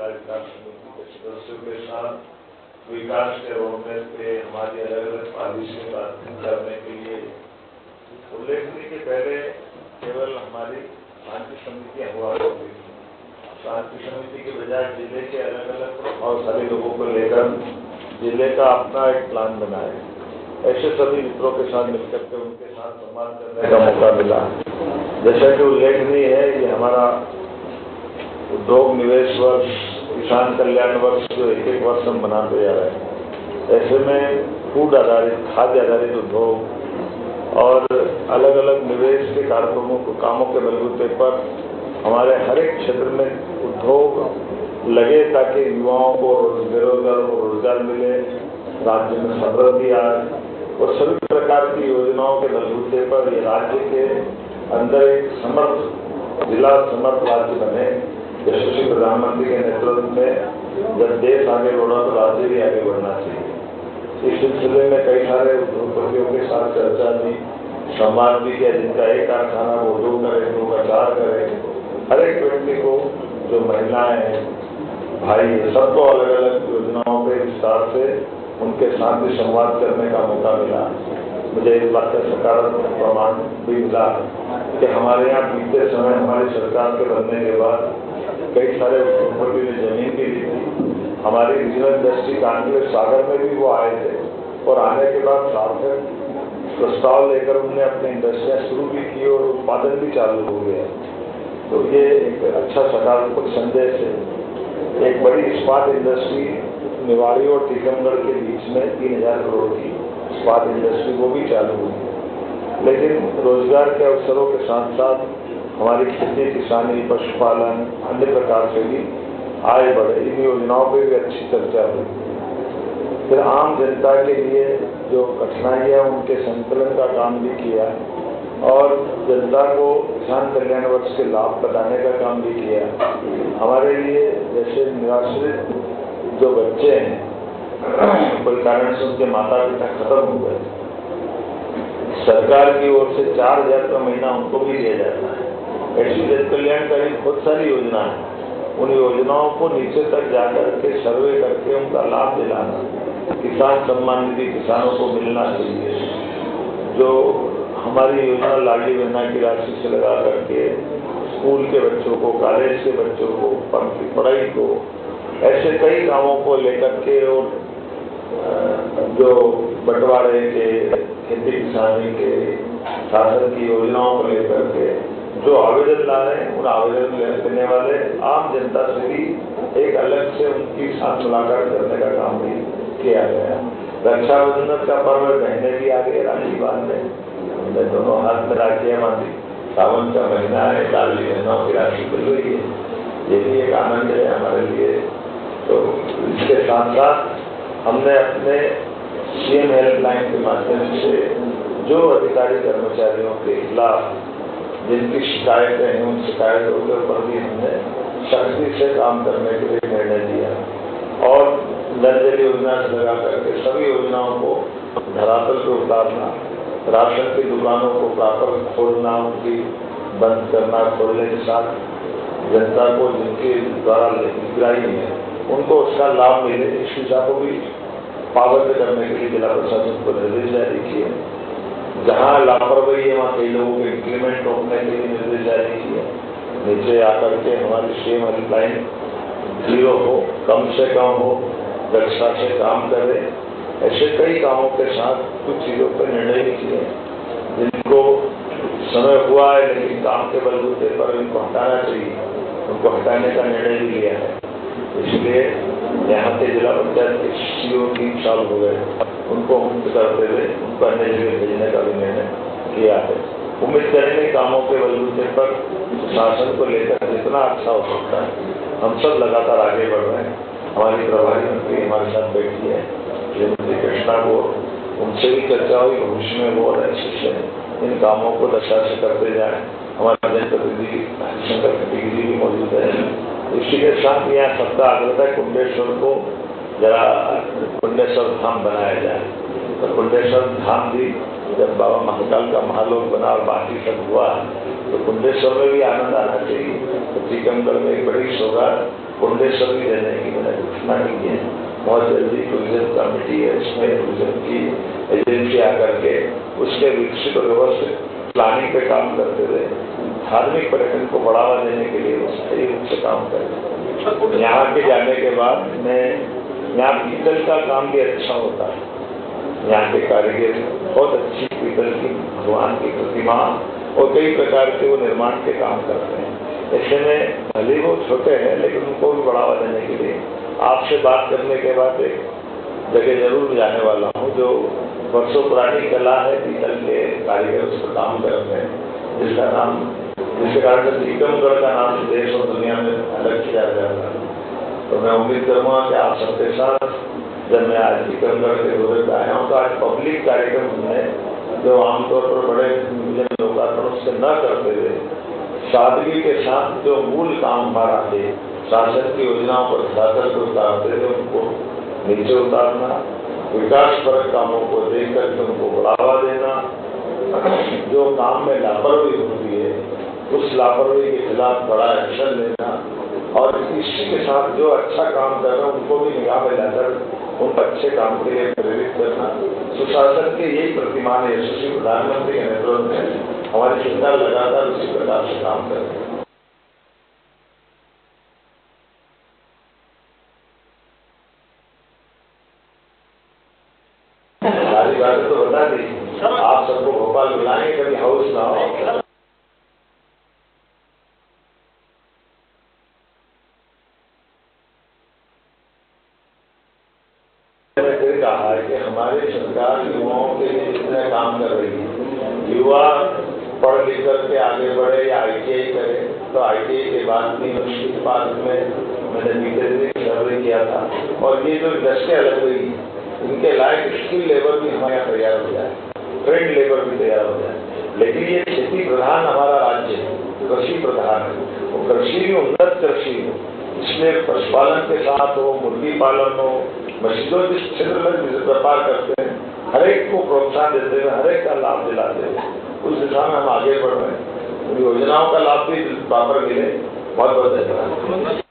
जिला विकास समिति के सदस्यों के साथ विकास के रोडमैप पे हमारी अलग अलग पॉलिसी करने के लिए उल्लेखनीय के पहले केवल हमारी शांति समितियां हुआ करती थी। शांति समिति के बजाय जिले के अलग अलग प्रभावशाली लोगों को लेकर जिले का अपना एक प्लान बनाए। ऐसे सभी मित्रों के साथ मिलकर के उनके साथ संवाद करने का मौका मिला। जैसा कि उल्लेखनीय है, ये हमारा उद्योग निवेश वर्ष, किसान कल्याण वर्ष जो एक वर्ष हम मनाते जा रहे हैं, ऐसे में फूड आधारित, खाद्य आधारित उद्योग और अलग अलग निवेश के कार्यक्रमों को, कामों के बलबूते पर हमारे हर एक क्षेत्र में उद्योग लगे ताकि युवाओं को, बेरोजगारों को रोजगार मिले, राज्य में समृद्धि आए और सभी प्रकार की योजनाओं के बलबूते पर ये राज्य के अंदर एक समर्थ जिला, समर्थ राज्य बने। यशस्वी प्रधानमंत्री के नेतृत्व में जब देश आगे बढ़ा तो राज्य भी आगे बढ़ना चाहिए। इस सिलसिले में कई सारे उद्योगपतियों के साथ चर्चा भी, संवाद भी किया, जिनका एक कारखाना वो 2 करे, 2 का 4 करे। हर एक व्यक्ति को, जो महिलाएं हैं, भाई, सबको अलग अलग योजनाओं के विस्तार से उनके साथ भी संवाद करने का मौका मिला। मुझे इस बात का सकारात्मक प्रमाण भी मिला कि हमारे यहाँ बीते समय हमारी सरकार के बनने के बाद कई सारे उद्योगपति ने जमीन भी ली थी। हमारी रीजनल इंडस्ट्री कानपुर सागर में भी वो आए थे और आने के बाद सार्थक प्रस्ताव लेकर उन्होंने अपनी इंडस्ट्रियाँ शुरू भी की और उत्पादन भी चालू हो गया। तो ये एक अच्छा सकारात्मक संदेश है। एक बड़ी इस्पात इंडस्ट्री निवाड़ी और टीकमगढ़ के बीच में 3000 करोड़ की इस्पात इंडस्ट्री वो भी चालू हुई। लेकिन रोजगार के अवसरों के साथ साथ हमारी खेती, किसानी, पशुपालन, अन्य प्रकार से भी आय बढ़े, इन योजनाओं पर भी अच्छी चर्चा हुई। फिर आम जनता के लिए जो कठिनाइयाँ, उनके संकलन का काम भी किया और जनता को किसान कल्याण वर्ष के लाभ बताने का काम भी किया। हमारे लिए जैसे निराश्रित जो बच्चे हैं, कोई कारण से उनके माता पिता खत्म हो गए, सरकार की ओर से 4000 रुपये महीना उनको भी दिया जाता है। ऐसी जन कल्याणकारी बहुत सारी योजना है। उन योजनाओं को नीचे तक जाकर के सर्वे करके उनका लाभ दिलाना, किसान सम्मान निधि किसानों को मिलना चाहिए। जो हमारी योजना लाडली बहना की राशि से लगा करके स्कूल के बच्चों को, कॉलेज के बच्चों को, उनकी पढ़ाई को, ऐसे कई कामों को लेकर के और जो बंटवारे के, खेती किसानी के, शासन की योजनाओं को लेकर के जो आवेदन ला रहे हैं, उन आवेदन लेने वाले आम जनता से भी एक अलग से उनकी साथ मुलाकात करने का काम भी किया गया। रक्षाबंधन का पर्व बहने भी आ गए, राखी बांधने, हमने दोनों हाथ में राखियाँ बांधी। सावन का महीना है, लाडली बहनों की राखी मिल रही है, ये भी एक आनंद है हमारे लिए। तो इसके साथ साथ हमने अपने सीएम हेल्पलाइन के माध्यम से जो अधिकारी कर्मचारियों के खिलाफ जिनकी शिकायतें हैं, उन शिकायतों के ऊपर भी हमने सख्ती से काम करने के लिए निर्णय दिया और नल जल योजना से लगा करके सभी योजनाओं को धरातल पर उतारना, राशन की दुकानों को प्रॉपर खोलना, उनकी बंद करना, खोलने के साथ जनता को जिनके द्वारा निगरानी है उनको उसका लाभ मिले, इस दिशा को भी पाबंद करने के लिए जिला प्रशासन को निर्देश जारी किए। जहाँ लापरवाही है वहाँ कई लोगों के इंक्रीमेंट रोकने के लिए निर्देश जारी किए। नीचे आकर के हमारी सीएम हेल्पलाइन 0 हो, कम से कम हो, दक्षता से काम करे। ऐसे कई कामों के साथ कुछ चीज़ों पर निर्णय भी किए जिनको समय हुआ है, लेकिन काम के बलबूते पर इनको हटाना चाहिए, उनको हटाने का निर्णय भी लिया है। इसलिए यहाँ के जिला पंचायत के सीईओ 3 साल हो गए, उनको मुक्त करते हुए उनको अन्य जगह भेजने का भी निर्णय किया है। उम्मीद करेंगे कामों के बलबूते पर शासन को लेकर जितना अच्छा हो सकता है हम सब लगातार आगे बढ़ रहे हैं। हमारी प्रभारी मंत्री हमारे साथ बैठी है, श्रीमती कृष्णा को, उनसे भी चर्चा हुई, भविष्य में वो अच्छे से इन कामों को दशा से करते जाए। हमारे जनप्रतिनिधि शंकर गिरी भी मौजूद है। इसी के साथ यहाँ सबका आग्रह था कुंडेश्वर को जरा कुंडेश्वर धाम बनाया जाए। तो कुंडेश्वर धाम भी जब बाबा महाकाल का महालोक बना और बाकी सब हुआ तो कुंडेश्वर में भी आनंद आना चाहिए। तो टीकमगढ़ में एक बड़ी सौगात पुंडेश्वर भी देने की मैंने घोषणा की है। बहुत जल्दी टूरिज्म कमेटी है, इसमें टूरिज्म की एजेंसी आकर के उसके विकसित और व्यवस्थित प्लानिंग पे काम करते हुए धार्मिक पर्यटन को बढ़ावा देने के लिए वो सही रूप से काम करें। यहाँ के जाने के बाद मैं यहाँ पीतल का काम भी अच्छा होता है। यहाँ के कारीगर बहुत अच्छी पीतल की भगवान की प्रतिमा और कई प्रकार के वो निर्माण के काम करते हैं। ऐसे में भले वो छोटे हैं लेकिन उनको भी बढ़ावा देने के लिए आपसे बात करने के बाद एक जगह जरूर जाने वाला हूँ जो वर्षों पुरानी कला है, पीतल के कारीगर उस पर काम करते हैं, जिसके कारण से टीकमगढ़ का नाम देश और दुनिया में अलग किया जाता है। तो मैं उम्मीद करूँगा कि आप सबके साथ जब मैं आज टीकमगढ़ के दौरे पर आया हूँ तो आज पब्लिक कार्यक्रम में जो आमतौर पर बड़े लोकार्पण उससे न करते हुए सादगी के साथ जो मूल काम हमारा है, शासन की योजनाओं पर धरातल पर उतारते थे उनको नीचे उतारना, विकास परक कामों को देख करके उनको बढ़ावा देना, जो काम में लापरवाही होती है उस लापरवाही के खिलाफ बड़ा एक्शन लेना और इसी के साथ जो अच्छा काम कर रहे हैं उनको भी निगाह में लाकर उन अच्छे काम के लिए प्रेरित करना। सुशासन के यही प्रतिमान है। यशस्वी प्रधानमंत्री के नेतृत्व में हमारी सरकार लगातार उसी प्रकार से काम कर रही है। सारी बातें तो बता दी, आप सबको भोपाल बुलाएंगे, कभी हाउस ना हो। मैंने फिर कहा है कि हमारी सरकार युवाओं के लिए जितना काम कर रही है, युवा पढ़ लिख करके आगे बढ़े या ITI करे तो ITI के बाद भी यूनिवर्सिटी पार्क में मैंने बीते दिन सर्वे किया था और ये जो इंडस्ट्रिया लग रही है इनके लायक स्किल लेबर भी हमारे यहाँ तैयार हो जाए, ट्रेंड लेबर भी तैयार हो जाए। लेकिन ये खेती प्रधान हमारा राज्य है, कृषि प्रधान है, वो कृषि भी उन्नत कृषि हो, इसमें पशुपालन के साथ हो, मुर्गी पालन हो, मस्जिदों जिस क्षेत्र में व्यापार करते हैं हर एक को प्रोत्साहन देते हुए हर एक का लाभ दिलाते हुए उस दिशा में हम आगे बढ़ रहे हैं। योजनाओं का लाभ भी प्रॉपर मिले। बहुत बहुत धन्यवाद।